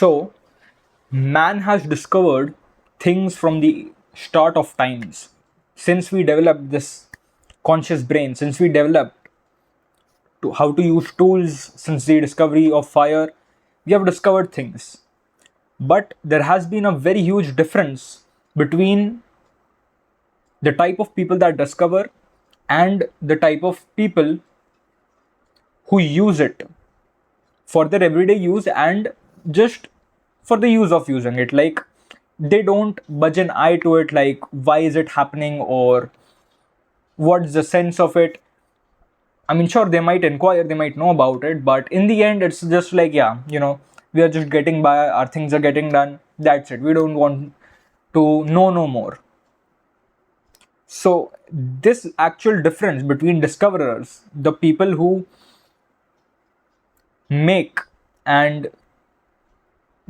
So, man has discovered things from the start of times. Since we developed this conscious brain, since we developed to how to use tools, since the discovery of fire, we have discovered things. But there has been a very huge difference between the type of people that discover and the type of people who use it for their everyday use and just for the use of using it. Like, they don't budge an eye to it, like why is it happening or what's the sense of it. I mean, sure, they might inquire, they might know about it, but in the end it's just like, yeah, we are just getting by, our things are getting done, that's it, we don't want to know no more. So this actual difference between discoverers, the people who make and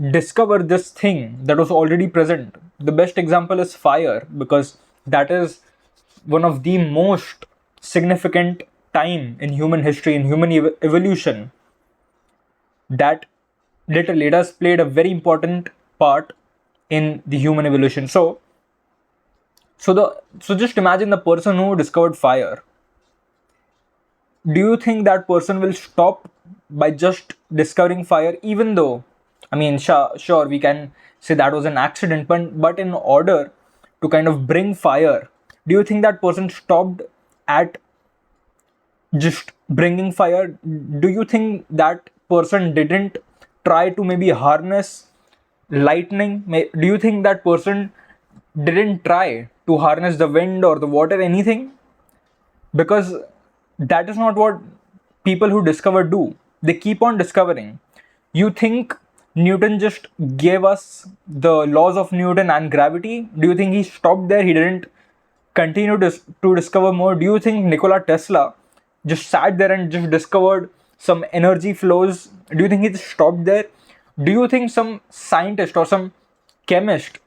discover this thing that was already present. The best example is fire, because that is one of the most significant time in human history, in human evolution, that literally it has played a very important part in the human evolution. So just imagine the person who discovered fire. Do you think that person will stop by just discovering fire, even though, I mean, sure, we can say that was an accident, but in order to kind of bring fire, do you think that person stopped at just bringing fire? Do you think that person didn't try to maybe harness lightning? Do you think that person didn't try to harness the wind or the water, anything? Because that is not what people who discover do. They keep on discovering. You think Newton just gave us the laws of Newton and gravity? Do you think he stopped there? He didn't continue to discover more? Do you think Nikola Tesla just sat there and just discovered some energy flows? Do you think he just stopped there? Do you think some scientist or some chemist,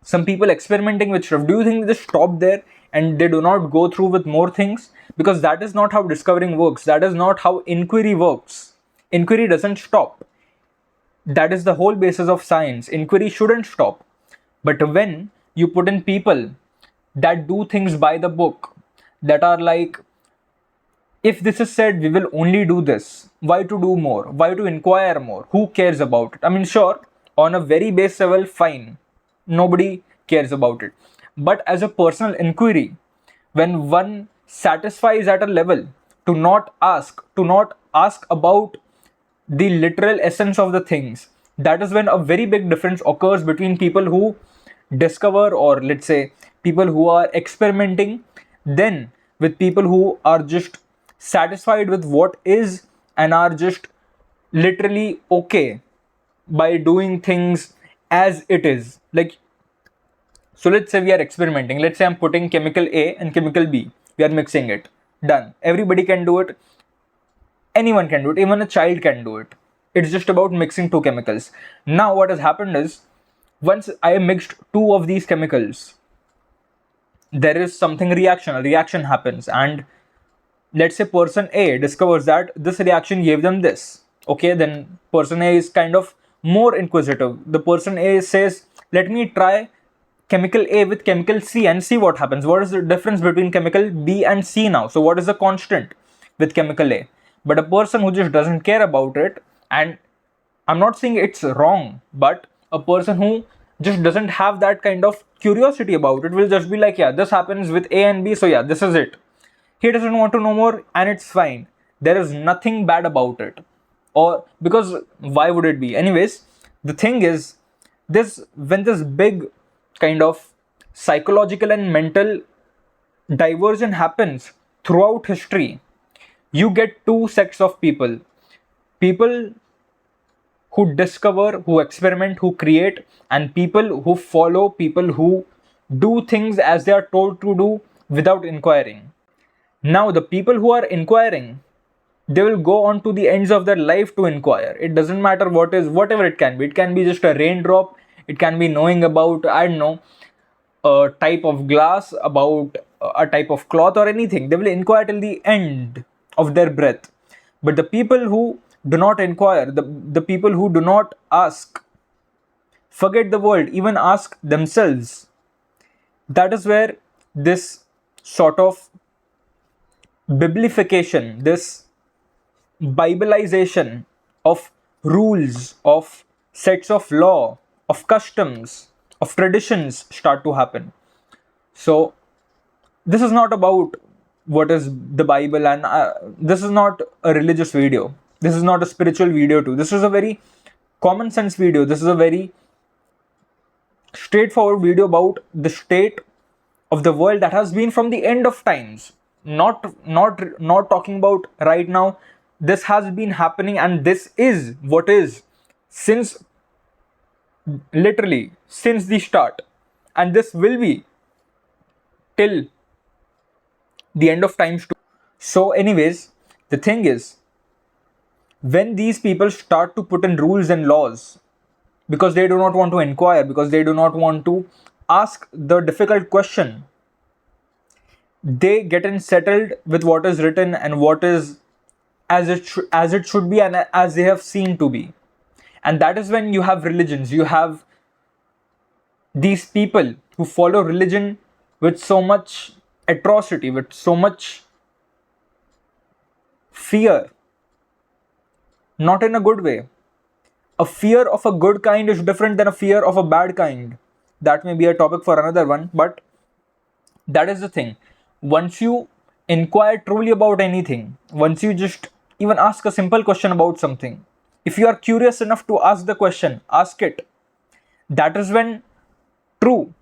some people experimenting with stuff, do you think they stop there and they do not go through with more things? Because that is not how discovering works. That is not how inquiry works. Inquiry doesn't stop. That is the whole basis of science. Inquiry shouldn't stop. But when you put in people that do things by the book, that are like, if this is said, we will only do this. Why to do more? Why to inquire more? Who cares about it? I mean, sure, on a very base level, fine. Nobody cares about it. But as a personal inquiry, when one satisfies at a level to not ask about the literal essence of the things, that is when a very big difference occurs between people who discover, or let's say people who are experimenting, then with people who are just satisfied with what is and are just literally okay by doing things as it is. Like, so let's say we are experimenting. Let's say I'm putting chemical A and chemical B. We are mixing it. Done. Everybody can do it. Anyone can do it. Even a child can do it. It's just about mixing two chemicals. Now what has happened is, once I mixed two of these chemicals, there is something reaction. A reaction happens, and let's say person A discovers that this reaction gave them this. Okay, then person A is kind of more inquisitive. The person A says, let me try chemical A with chemical C and see what happens. What is the difference between chemical B and C now? So what is the constant with chemical A? But a person who just doesn't care about it, and I'm not saying it's wrong, but a person who just doesn't have that kind of curiosity about it will just be like, yeah, this happens with A and B, so yeah, this is it. He doesn't want to know more, and it's fine. There is nothing bad about it. Or because why would it be? Anyways, the thing is, when this big kind of psychological and mental diversion happens throughout history, you get two sets of people. People who discover, who experiment, who create, and people who follow, people who do things as they are told to do without inquiring. Now, the people who are inquiring, they will go on to the ends of their life to inquire. It doesn't matter whatever it can be. It can be just a raindrop. It can be knowing about, I don't know, a type of glass, about a type of cloth or anything. They will inquire till the end of their breath. But the people who do not inquire, the people who do not ask, forget the world, even ask themselves. That is where this sort of biblification, this Bibleization of rules, of sets of law, of customs, of traditions start to happen. So, this is not about what is the Bible, and this is not a religious video. This is not a spiritual video, too. This is a very common sense video. This is a very straightforward video about the state of the world that has been from the end of times. Not talking about right now. This has been happening, and this is what is since, literally since the start, and this will be till the end of times too. So anyways, the thing is, when these people start to put in rules and laws because they do not want to inquire, because they do not want to ask the difficult question, they get in settled with what is written and what is as it should be and as they have seen to be. And that is when you have religions, you have these people who follow religion with so much atrocity, with so much fear, not in a good way. A fear of a good kind is different than a fear of a bad kind. That may be a topic for another one, but that is the thing. Once you inquire truly about anything, once you just even ask a simple question about something, if you are curious enough to ask the question, ask it. That is when true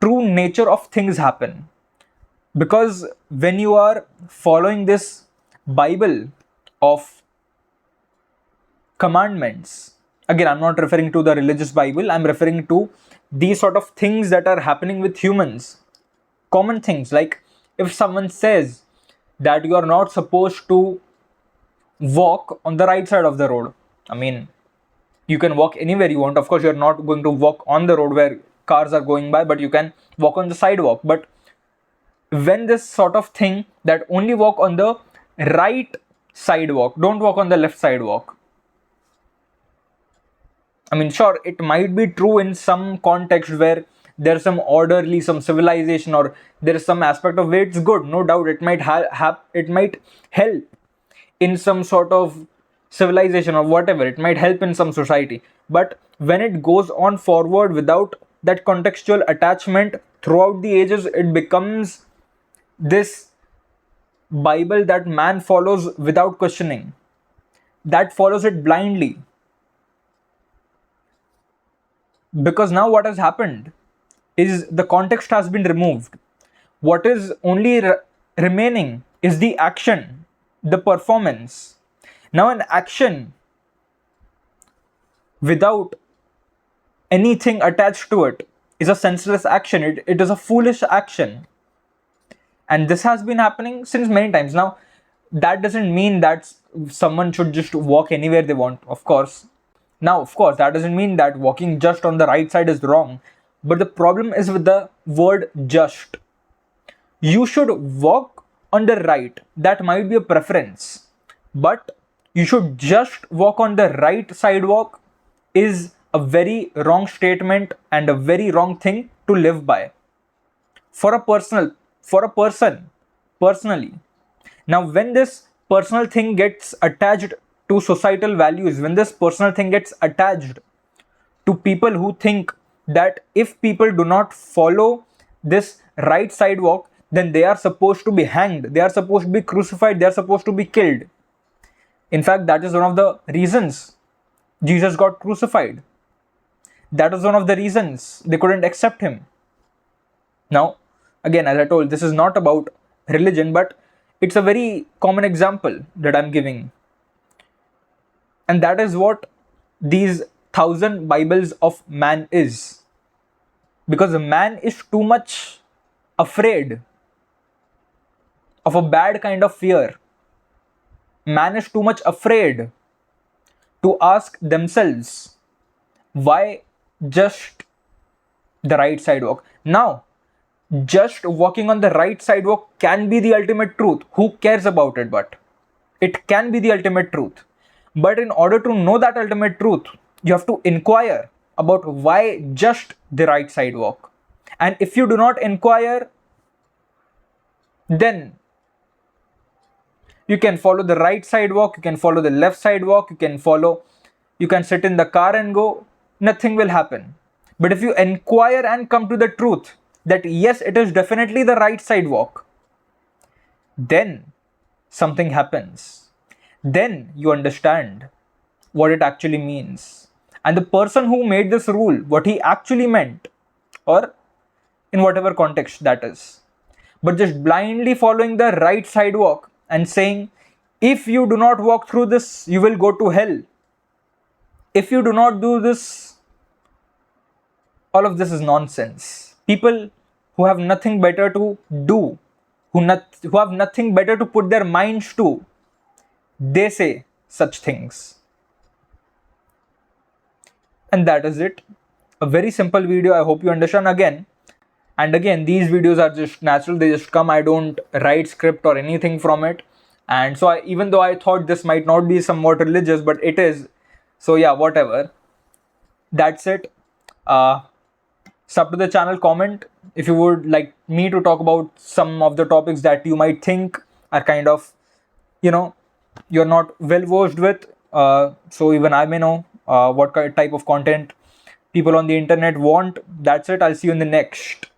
nature of things happen. Because when you are following this Bible of commandments, again, I'm not referring to the religious Bible, I'm referring to these sort of things that are happening with humans. Common things, like if someone says that you are not supposed to walk on the right side of the road, I mean, you can walk anywhere you want. Of course, you're not going to walk on the road where cars are going by, but you can walk on the sidewalk. But when this sort of thing that only walk on the right sidewalk, don't walk on the left sidewalk. I mean, sure, it might be true in some context where there's some orderly, some civilization, or there is some aspect of where it's good. No doubt, it might it might help in some sort of civilization or whatever. It might help in some society. But when it goes on forward without that contextual attachment throughout the ages, it becomes this Bible that man follows without questioning, that follows it blindly. Because now what has happened is the context has been removed. What is only remaining is the action, the performance. Now, an action without anything attached to it is a senseless action. It is a foolish action. And this has been happening since many times. Now, that doesn't mean that someone should just walk anywhere they want, of course. Now, of course, that doesn't mean that walking just on the right side is wrong. But the problem is with the word just. You should walk on the right. That might be a preference. But you should just walk on the right sidewalk is a very wrong statement and a very wrong thing to live by. For a person, personally. Now, when this personal thing gets attached to societal values, when this personal thing gets attached to people who think that if people do not follow this right sidewalk, then they are supposed to be hanged, they are supposed to be crucified, they are supposed to be killed. In fact, that is one of the reasons Jesus got crucified. That is one of the reasons they couldn't accept him. Now, again, as I told, this is not about religion, but it's a very common example that I'm giving. And that is what these 1,000 Bibles of man is. Because man is too much afraid of a bad kind of fear. Man is too much afraid to ask themselves, why just the right sidewalk? Now, just walking on the right sidewalk can be the ultimate truth. Who cares about it? But it can be the ultimate truth. But in order to know that ultimate truth, you have to inquire about why just the right sidewalk. And if you do not inquire, then you can follow the right sidewalk, you can follow the left sidewalk, you can sit in the car and go, nothing will happen. But if you inquire and come to the truth that yes, it is definitely the right sidewalk, then something happens. Then you understand what it actually means. And the person who made this rule, what he actually meant, or in whatever context that is. But just blindly following the right sidewalk and saying, if you do not walk through this, you will go to hell. If you do not do this, all of this is nonsense. People who have nothing better to do, who have nothing better to put their minds to, they say such things. And that is it. A very simple video. I hope you understand. Again, these videos are just natural. They just come. I don't write script or anything from it. And so even though I thought this might not be somewhat religious, but it is. So yeah, whatever. That's it. Sub to the channel, comment if you would like me to talk about some of the topics that you might think are kind of, you're not well versed with. So even I may know what type of content people on the internet want. That's it. I'll see you in the next.